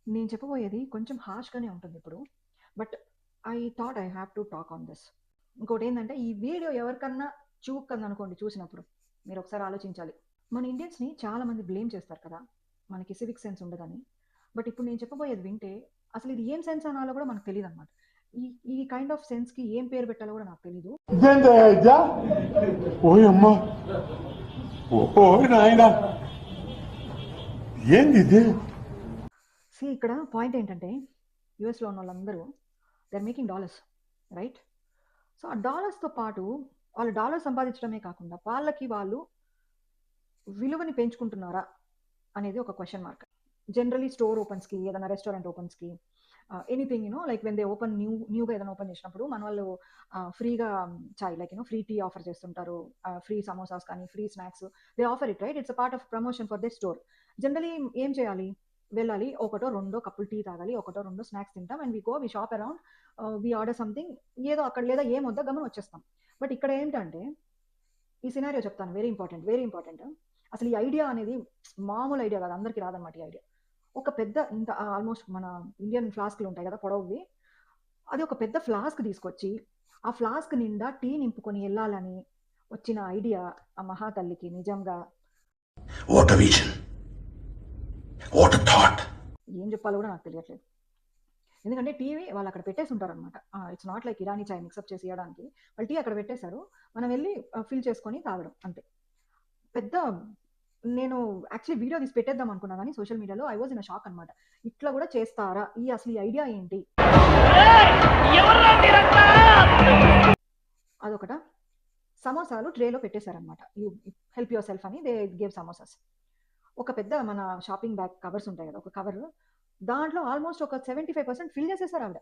నేను చెప్పబోయేది కొంచెం హార్ష్‌గానే ఉంటుందిప్పుడు. But I thought I have to talk on this. ఇంకోటేందంటే ఈ వీడియో ఎవరికన్నా చూక్కందనుకోండి చూసినప్పుడు, మీరొకసారి ఆలోచించాలి. మన ఇండియన్స్‌ని చాలా మంది బ్లేమ్ చేస్తారు కదా! మనకి సివిక్ సెన్స్ ఉండదని. బట్ ఇప్పుడు నేను చెప్పబోయేది వింటే అసలు ఇది ఏం సెన్స్ అనాలో కూడా మనకు తెలీదనమాట. ఈ ఈ కైండ్ ఆఫ్ సెన్స్‌కి ఏం పేరు పెట్టాలో కూడా నాకు తెలీదు. ఇదేంటయ్యా ఇదా? ఓయమ్మ! ఓ నాయనా! ఏంది ఇది? ఇక్కడ పాయింట్ ఏంటంటే యూఎస్‌లో ఉన్నోళ్ళందరూ they are making dollars, right? So, ఆ డాలర్స్‌తో పాటు వాళ్ళు డాలర్స్ సంపాదించడమే కాకుండా వాళ్ళకి వాళ్ళు విలువని పెంచుకుంటున్నారా అనేది ఒక క్వెషన్ మార్క్. జనరల్లీ స్టోర్ ఓపెన్స్‌కి, ఏదైనా రెస్టారెంట్ ఓపెన్స్‌కి anything like when they open న్యూగా ఏదైనా ఓపెన్ చేసినప్పుడు మన వాళ్ళు ఫ్రీగా చాయ్ లైక్ ఫ్రీ టీ ఆఫర్ చేస్తుంటారు. ఫ్రీ సమోసాస్ కానీ, free snacks they offer it, right? It's a part of promotion for they store. Generally ఏం చేయాలి? వెళ్ళాలి, ఒకటో రెండో కప్పులు టీ తాగాలి, ఒకటో రెండో స్నాక్స్ తింటాం and we shop around, we order something, ఏదో అక్కడ లేదా ఏమొద్దా గమని వచ్చేస్తాం. బట్ ఇక్కడ ఏంటంటే ఈ సినారియో చెప్తాను, వెరీ ఇంపార్టెంట్, వెరీ ఇంపార్టెంట్. అసలు ఈ ఐడియా అనేది మామూలు ఐడియా కాదు, అందరికీ రాదనమాట ఈ ఐడియా. ఒక పెద్ద ఇంత ఆల్మోస్ట్ మన ఇండియన్ ఫ్లాస్క్లు ఉంటాయి కదా పొడవువి, అది ఒక పెద్ద ఫ్లాస్క్ తీసుకొచ్చి ఆ ఫ్లాస్క్ నిండా టీ నింపుకొని వెళ్ళాలని వచ్చిన ఐడియా ఆ మహాతల్లికి నిజంగా what a vision, what a thought. ఏం చెప్పాలో కూడా నాకు తెలియట్లేదు. ఎందుకంటే టీవీ వాళ్ళు అక్కడ పెట్టేసి ఉంటారనమాట. It's not like Irani chai mix up చేసి ఇవ్వడానికి. వాళ్ళు టీ అక్కడ పెట్టేశారు, మనం వెళ్ళి ఫిల్ చేసుకొని తాగడం అంతే. పెద్ద నేను యాక్చువల్లీ వీడియో తీసి పెట్టేద్దాం అనుకున్నా కానీ సోషల్ మీడియాలో ఐ వాజ్ ఇన్ షాక్ అనమాట. ఇట్లా కూడా చేస్తారా? అసలు ఈ ఐడియా ఏంటి? అదొకట. సమోసాలు ట్రేలో పెట్టేశారనమాట. యూ హెల్ప్ యువర్ సెల్ఫ్ అని దే గేవ్ సమోసాస్. ఒక పెద్ద మన షాపింగ్ బ్యాగ్ కవర్స్ ఉంటాయి కదా, ఒక కవర్, దాంట్లో ఆల్మోస్ట్ ఒక 75% ఫిల్ చేసేసారు ఆవిడ.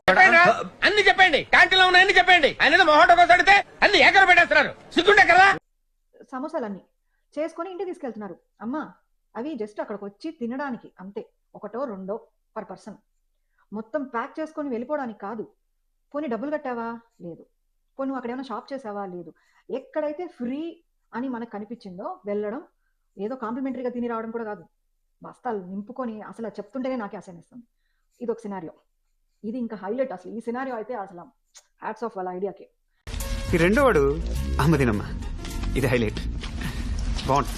అన్ని చెప్పండి, క్యాంటీన్లో ఉన్న అన్ని చెప్పండి. ఆయన మొహోట కోసం అడిగితే అన్ని ఏకర పెట్టేస్తున్నారు. సిగ్గుంటే కదా. సమోసాలన్నీ చేసుకొని ఇంటికి తీసుకెళ్తున్నారు. అమ్మా, అవి జస్ట్ అక్కడికి వచ్చి తినడానికి అంతే, ఒకటో రెండో పర్ పర్సన్. మొత్తం ప్యాక్ చేసుకొని వెళ్ళిపోవడానికి కాదు. పోనీ డబ్బులు కట్టావా? లేదు. పోనీ నువ్వు అక్కడ ఏమైనా షాప్ చేసావా? లేదు. ఎక్కడైతే ఫ్రీ అని మనకు కనిపించిందో వెళ్ళడం, ఏదో కాంప్లిమెంటరీగా తిని రావడం కూడా కాదు, బస్తాలు నింపుకొని అసలు అది చెప్తుంటేనే నాకే అసహ్యమేస్తుంది. ఇది ఒక సినారియో. ఇది ఇంకా హైలైట్. అసలు ఈ సినారియో అయితే అసలు హ్యాట్స్ ఆఫ్ వాళ్ళ ఐడియాకి. ఈ రెండో వాడు అహ్మదీనమ్మ, ఇది హైలైట్, బాగుంది,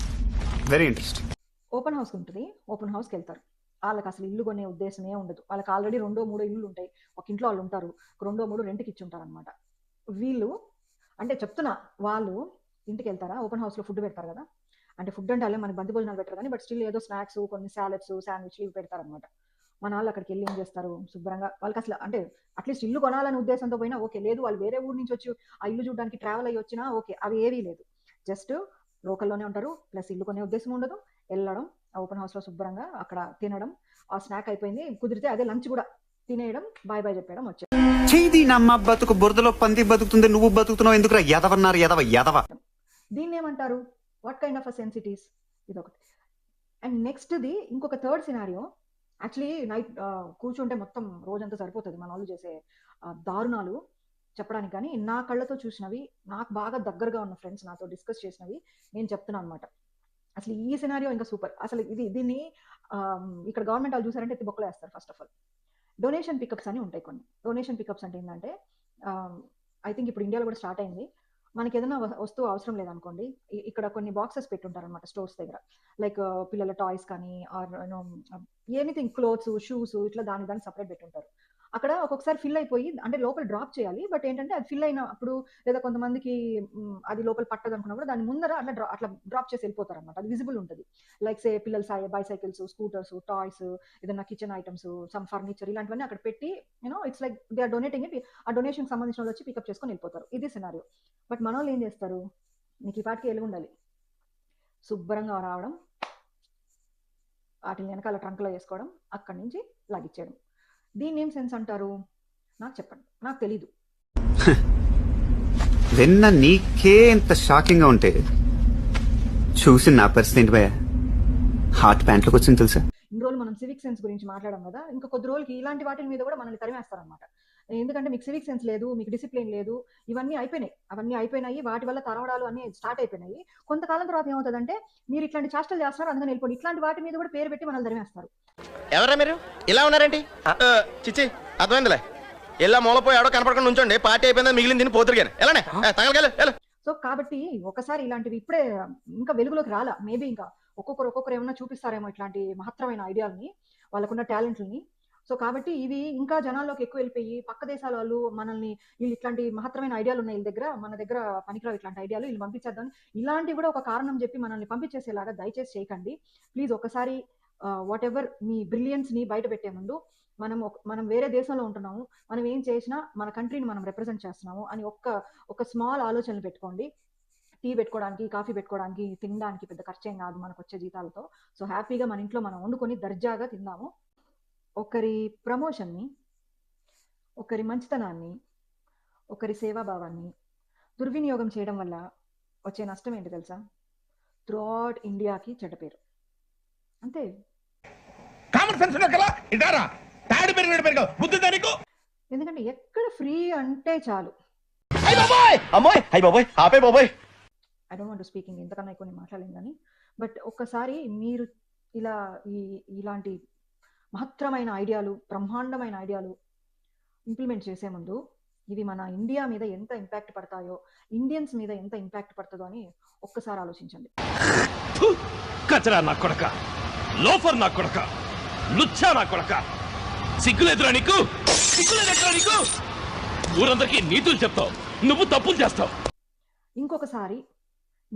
వెరీ ఇంట్రెస్టింగ్. ఓపెన్ హౌస్ ఉంటుంది, ఓపెన్ హౌస్కి వెళ్తారు. వాళ్ళకి అసలు ఇల్లు కొనే ఉద్దేశమే ఉండదు. వాళ్ళకి ఆల్రెడీ 2-3 ఇల్లు ఉంటాయి, ఒక ఇంట్లో వాళ్ళు ఉంటారు, 2-3 రెంట్కి ఇచ్చి ఉంటారు అనమాట. వీళ్ళు అంటే చెప్తున్నా, వాళ్ళు ఇంటికి వెళ్తారా, ఓపెన్ హౌస్లో ఫుడ్ పెడతారు కదా, అంటే ఫుడ్ అంటే అలా మనకి బంతి భోజనాలు పెట్టరు కానీ బట్ స్టిల్ ఏదో స్నాక్స్, కొన్ని సాలెడ్స్, శాండ్విచ్లు ఇవి పెడతారనమాట. మన వాళ్ళు అక్కడికి వెళ్ళి ఏం చేస్తారు, శుభ్రంగా వాళ్ళకి అసలు అంటే అట్లీస్ట్ ఇల్లు కొనాలనే ఉద్దేశంతో పోయినా ఓకే, లేదు వాళ్ళు వేరే ఊరు నుంచి వచ్చి ఆ ఇల్లు చూడడానికి ట్రావెల్ అయ్యి వచ్చినా ఓకే, అవి ఏవీ లేదు. జస్ట్ లోకల్లోనే ఉంటారు, ప్లస్ ఇల్లు కొనే ఉద్దేశం ఉండదు. వెళ్ళడం, ఆ ఓపెన్ హౌస్లో శుభ్రంగా అక్కడ తినడం, ఆ స్నాక్ అయిపోయింది, కుదిరితే అదే లంచ్ కూడా తినేయడం, బాయ్ బాయ్ చెప్పడం, వచ్చే. చేది నమ్మ బతుకు బురదలో పంది బతుకుతుంది, నువ్వు బతుకుతున్నావు ఎందుకురా ఎదవన్నారు, ఎదవ. దీన్ని ఏమంటారు? What kind of a sensitives? ఇదొకటి. అండ్ నెక్స్ట్ది ఇంకొక థర్డ్ సినారియో. యాక్చువల్లీ నైట్ కూర్చుంటే మొత్తం రోజంతా సరిపోతుంది మన వాళ్ళు చేసే దారుణాలు చెప్పడానికి, కానీ నా కళ్ళతో చూసినవి, నాకు బాగా దగ్గరగా ఉన్న ఫ్రెండ్స్ నాతో డిస్కస్ చేసినవి నేను చెప్తున్నాను అనమాట. అసలు ఈ సినారియో ఇంకా సూపర్. అసలు దీన్ని ఇక్కడ గవర్నమెంట్ వాళ్ళు చూసారంటే ఎత్తి బొక్కలు వేస్తారు. First of all donation pickups అని ఉంటాయి కొన్ని. డొనేషన్ పికప్స్ అంటే ఏంటంటే ఐ థింక్ ఇప్పుడు ఇండియాలో కూడా స్టార్ట్ అయింది. మనకి ఏదైనా వస్తువు అవసరం లేదనుకోండి, ఇక్కడ కొన్ని బాక్సెస్ పెట్టుంటారు అనమాట స్టోర్స్ దగ్గర, లైక్ పిల్లల టాయ్స్ కానీ ఆర్ ఎనీథింగ్, క్లోత్స్, షూస్, ఇట్లా దాని సపరేట్ పెట్టుంటారు. అక్కడ ఒక్కొక్కసారి ఫిల్ అయిపోయి అంటే లోపల డ్రాప్ చేయాలి, బట్ ఏంటంటే అది ఫిల్ అయినప్పుడు లేదా కొంతమందికి అది లోపల పట్టదు అనుకున్నప్పుడు దాని ముందర అట్లా డ్రాప్ చేసి వెళ్ళిపోతారు అనమాట. అది విజిబుల్ ఉంటుంది. లైక్ సే పిల్లల బైసైకిల్స్, స్కూటర్స్, టాయ్స్, ఏదైనా కిచెన్ ఐటమ్స్, సమ్ ఫర్నిచర్, ఇలాంటివన్నీ అక్కడ పెట్టి it's like they are donating it. ఆ డొనేషన్ సంబంధించిన వాళ్ళు వచ్చి పికప్ చేసుకొని వెళ్ళిపోతారు. ఇది సినారియో. బట్ మన వాళ్ళు ఏం చేస్తారు, నీకు ఈ పాటికి ఎలుగు ఉండాలి, శుభ్రంగా రావడం, వాటిని వెనకాల ట్రంక్లో వేసుకోవడం, అక్కడి నుంచి లాగిచ్చేయడం. దీన్ని ఏం సెన్స్ అంటారు? నాకు చెప్పండి, నాకు తెలీదు. విన్న నీకే ఇంత షాకింగ్ గా ఉంటే చూసి నా పరిస్థితి ఏంటి భయ, హార్ట్ ప్యాంట్లోకి వచ్చింది తెలుసా. ఇన్ని రోజులు మనం సివిక్ సెన్స్ గురించి మాట్లాడాం కదా, ఇంకా కొద్ది రోజులకి ఇలాంటి వాటి మీద కూడా మనల్ని తరిమేస్తారనమాట. ఎందుకంటే మీకు సివిక్ సెన్స్ లేదు, మీకు డిసిప్లిన్ లేదు, ఇవన్నీ అయిపోయినాయి. వాటి వల్ల తరవడాలు అన్ని స్టార్ట్ అయిపోయినాయి. కొంతకాలం తర్వాత ఏమవుతుందంటే మీరు ఇట్లాంటి చేష్టలు చేస్తున్నారు అందుకని వెళ్ళిపోండి, ఇట్లాంటి వాటి మీద కూడా పేరు పెట్టి మనల్ని తరిమేస్తారు. ఎవరా మీరు? ఇలా ఉన్నారేంటి చిచ్చి అర్థమైందిలే ఇలా మూలపోయి ఆడో కనపడకుండా ఉంచండి పార్టీ అయిపోయిందా మిగిలింది తిని పోతురు కానీ ఎలానే తగలగల. సో కాబట్టి ఒకసారి ఇలాంటివి ఇప్పుడే ఇంకా వెలుగులోకి రాలా, మేబీ ఇంకా ఒక్కొక్కరు ఏమన్నా చూపిస్తారేమో ఇట్లాంటి మహత్తరమైన ఐడియాలని, వాళ్ళకున్న టాలెంట్లని. సో కాబట్టి ఇవి ఇంకా జనాల్లోకి ఎక్కువ వెళ్ళిపోయి పక్క దేశాల వాళ్ళు మనల్ని వీళ్ళు ఇట్లాంటి మహత్తరమైన ఐడియాలు ఉన్నాయి వీళ్ళ దగ్గర, మన దగ్గర పనికిరావు ఇట్లాంటి ఐడియాలు, వీళ్ళు పంపించేద్దాం, ఇలాంటివి కూడా ఒక కారణం చెప్పి మనల్ని పంపించేసేలాగా దయచేసి చేయకండి ప్లీజ్. ఒకసారి వాట్ ఎవర్ మీ బ్రిలియన్స్ ని బయట పెట్టే ముందు మనం వేరే దేశంలో ఉంటున్నాము, మనం ఏం చేసినా మన కంట్రీని మనం రిప్రజెంట్ చేస్తున్నాము అని ఒక స్మాల్ ఆలోచనలు పెట్టుకోండి. టీ పెట్టుకోవడానికి, కాఫీ పెట్టుకోవడానికి, తినడానికి పెద్ద ఖర్చేం కాదు మనకు వచ్చే జీతాలతో. సో హ్యాపీగా మన ఇంట్లో మనం వండుకొని దర్జాగా తిందాము. ఒకరి ప్రమోషన్ని, ఒకరి మంచితనాన్ని, ఒకరి సేవాభావాన్ని దుర్వినియోగం చేయడం వల్ల వచ్చే నష్టం ఏంటి తెలుసా? త్రూఅవుట్ ఇండియాకి చెడ్డ పేరు, అంతే. కామన్ సెన్స్ కదా ఇటారా తాడి పెరిగిన బుద్ధి దానికి. ఎందుకంటే ఎక్కడ ఫ్రీ అంటే చాలు. అమ్మోయ్ అయ్యి బాబోయ్ ఆపే బాబోయ్. I don't want to speaking, ఇంతకన్నా ఎక్కువ నేను మాట్లాడలేను కానీ, బట్ ఒక్కసారి మీరు ఇలాంటి మహత్తరమైన ఐడియాలు, బ్రహ్మాండమైన ఐడియాలు ఇంప్లిమెంట్ చేసే ముందు ఇవి మన ఇండియా మీద ఎంత ఇంపాక్ట్ పడతాయో, ఇండియన్స్ మీద ఎంత ఇంపాక్ట్ పడుతుందో అని ఒక్కసారి ఆలోచించండి. కచరా నా కొడక, లోఫర్ నా కొడక, లుచ్చా నా కొడక, సిగ్గులేదురా నీకు? సిగ్గులేదురా నీకు? ఊరందరికీ నీతులు చెప్తావు, నువ్వు తప్పులు చేస్తావు. ఇంకొకసారి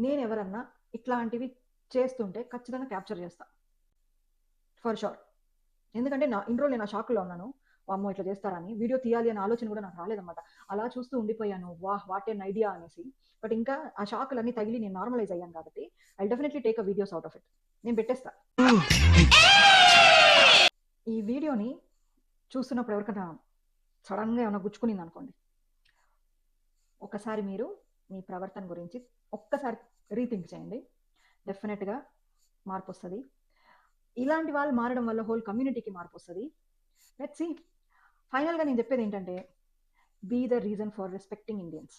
నేను ఎవరన్నా ఇట్లాంటివి చేస్తుంటే ఖచ్చితంగా క్యాప్చర్ చేస్తా ఫర్ షూర్. ఎందుకంటే ఇన్ని రోజులు నేను ఆ షాక్లో ఉన్నాను, అమ్మో ఇట్లా చేస్తారని. వీడియో తీయాలి అనే ఆలోచన కూడా నాకు రాలేదన్నమాట. అలా చూస్తూ ఉండిపోయాను, వాట్ ఎన్ ఐడియా అనేసి. బట్ ఇంకా ఆ షాకులన్నీ తగిలి నేను నార్మలైజ్ అయ్యాను కాబట్టి I definitely take a videos out of it. నేను పెట్టేస్తా. ఈ వీడియోని చూస్తున్నప్పుడు ఎవరికైనా సడన్గా ఏమైనా గుచ్చుకునింది అనుకోండి, ఒకసారి మీరు మీ ప్రవర్తన గురించి ఒక్కసారి రీథింక్ చేయండి. డెఫినెట్గా మార్పు వస్తుంది. ఇలాంటి వాళ్ళు మారడం వల్ల హోల్ కమ్యూనిటీకి మార్పు వస్తుంది. Let's see. ఫైనల్గా నేను చెప్పేది ఏంటంటే, be the reason for respecting Indians.